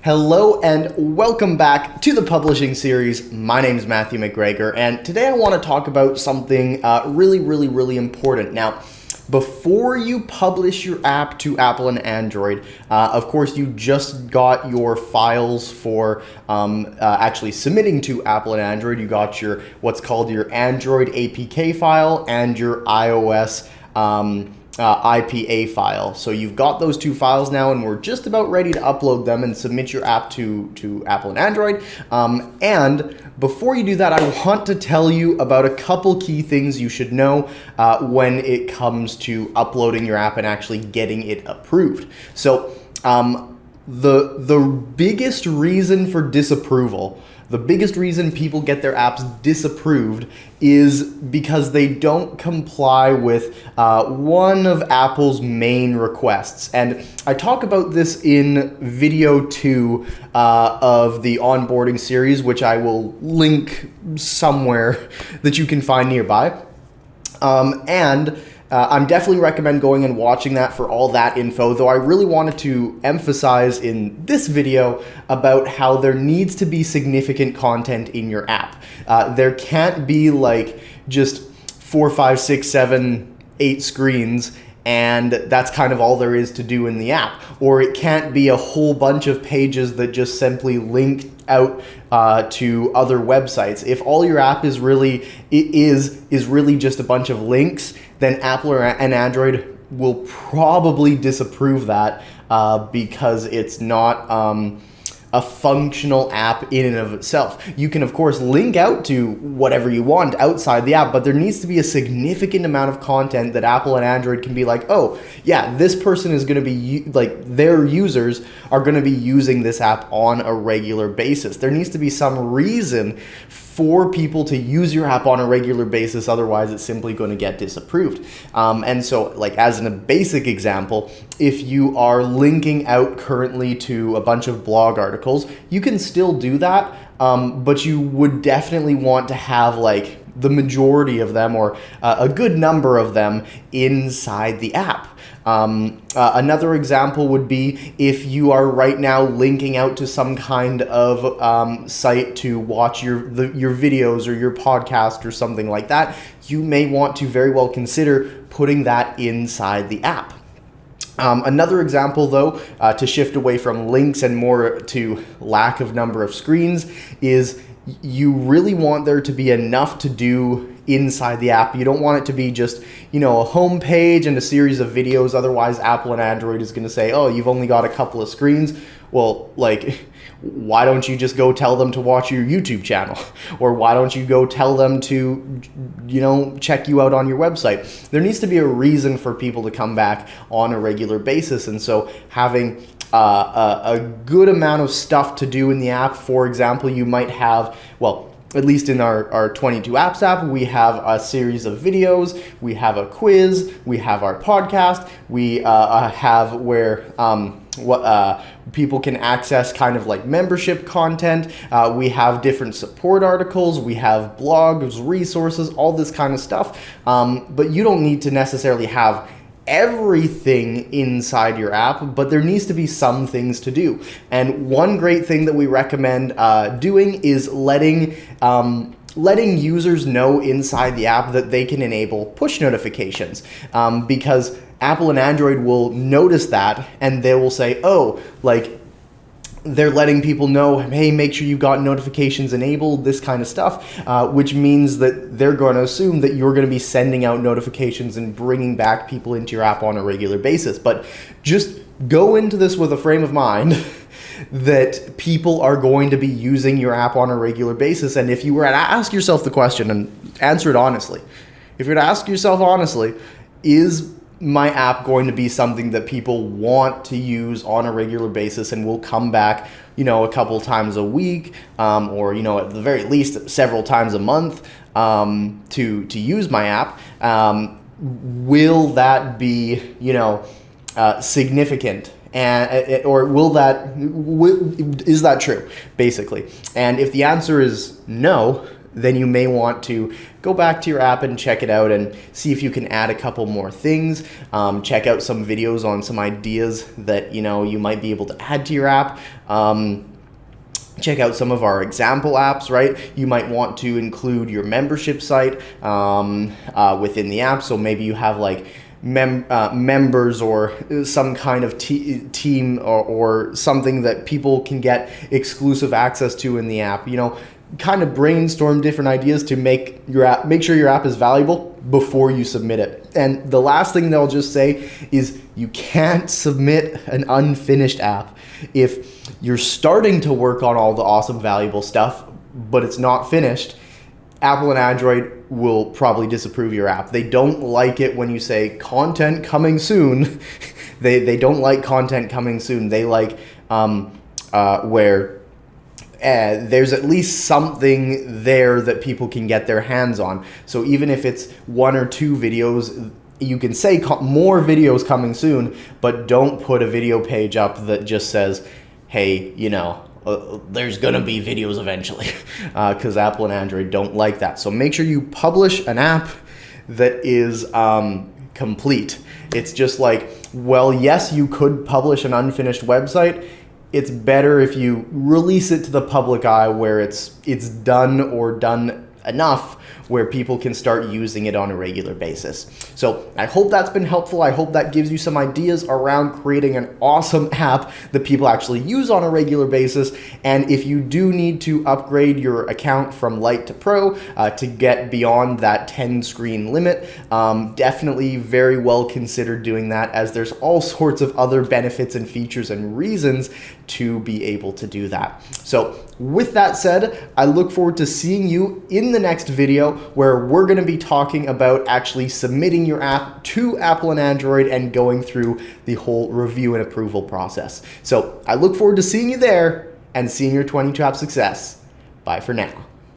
Hello and welcome back to the publishing series. My name is Matthew McGregor, and today I want to talk about something really important. Now, before you publish your app to Apple and Android, of course, you just got your files for actually submitting to Apple and Android. You got your what's called your Android APK file and your iOS IPA file. So you've got those two files now, and we're just about ready to upload them and submit your app to Apple and Android. And before you do that, I want to tell you about a couple key things you should know when it comes to uploading your app and actually getting it approved. So the biggest reason for disapproval, the biggest reason people get their apps disapproved is because they don't comply with one of Apple's main requests. And I talk about this in video 2 of the onboarding series, which I will link somewhere that you can find nearby. I'm definitely recommend going and watching that for all that info, though I really wanted to emphasize in this video about how there needs to be significant content in your app. There can't be like just 4, 5, 6, 7, 8 screens and that's kind of all there is to do in the app. Or it can't be a whole bunch of pages that just simply link out to other websites. If all your app is really just a bunch of links, then Apple and Android will probably disapprove that because it's not a functional app in and of itself. You can, of course, link out to whatever you want outside the app, but there needs to be a significant amount of content that Apple and Android can be like, oh, yeah, this person is going to be, like, their users are going to be using this app on a regular basis. There needs to be some reason for people to use your app on a regular basis, otherwise it's simply going to get disapproved. And so, like, as in a basic example, if you are linking out currently to a bunch of blog articles, you can still do that, but you would definitely want to have like the majority of them or a good number of them inside the app. Another example would be if you are right now linking out to some kind of site to watch your videos or your podcast or something like that, you may want to very well consider putting that inside the app. Another example, though, to shift away from links and more to lack of number of screens, is you really want there to be enough to do inside the app. You don't want it to be just, a home page and a series of videos. Otherwise, Apple and Android is going to say, oh, you've only got a couple of screens. Well, like, why don't you just go tell them to watch your YouTube channel? Or why don't you go tell them to, check you out on your website? There needs to be a reason for people to come back on a regular basis. And so having a good amount of stuff to do in the app, for example, you might have, well, at least in our 22 apps app, we have a series of videos, we have a quiz, we have our podcast, we have where people can access kind of like membership content, we have different support articles, we have blogs, resources, all this kind of stuff, but you don't need to necessarily have everything inside your app, but there needs to be some things to do. And one great thing that we recommend doing is letting users know inside the app that they can enable push notifications, because Apple and Android will notice that and they will say, oh, like, they're letting people know, hey, make sure you've got notifications enabled, this kind of stuff, which means that they're going to assume that you're going to be sending out notifications and bringing back people into your app on a regular basis. But just go into this with a frame of mind that people are going to be using your app on a regular basis. And if you were to ask yourself the question and answer it honestly, if you're to ask yourself honestly, is my app going to be something that people want to use on a regular basis and will come back, a couple times a week, or, at the very least several times a month, to use my app? Will that be, significant? Is that true, basically? And if the answer is no, then you may want to go back to your app and check it out and see if you can add a couple more things. Check out some videos on some ideas that you might be able to add to your app. Check out some of our example apps, right? You might want to include your membership site within the app. So maybe you have like members or some kind of team or something that people can get exclusive access to in the app. Kind of brainstorm different ideas to make sure your app is valuable before you submit it. And the last thing that I'll just say is you can't submit an unfinished app. If you're starting to work on all the awesome, valuable stuff, but it's not finished, Apple and Android will probably disapprove your app. They don't like it when you say content coming soon. They don't like content coming soon. They like where there's at least something there that people can get their hands on. So even if it's 1 or 2 videos, you can say more videos coming soon, but don't put a video page up that just says, hey, there's gonna be videos eventually, because Apple and Android don't like that. So make sure you publish an app that is complete. It's just like, well, yes, you could publish an unfinished website. It's better if you release it to the public eye where it's done or done enough where people can start using it on a regular basis. So I hope that's been helpful. I hope that gives you some ideas around creating an awesome app that people actually use on a regular basis. And if you do need to upgrade your account from Lite to Pro to get beyond that 10 screen limit, definitely very well consider doing that, as there's all sorts of other benefits and features and reasons to be able to do that. So with that said, I look forward to seeing you in the next video, where we're going to be talking about actually submitting your app to Apple and Android and going through the whole review and approval process. So I look forward to seeing you there and seeing your 22 app success. Bye for now.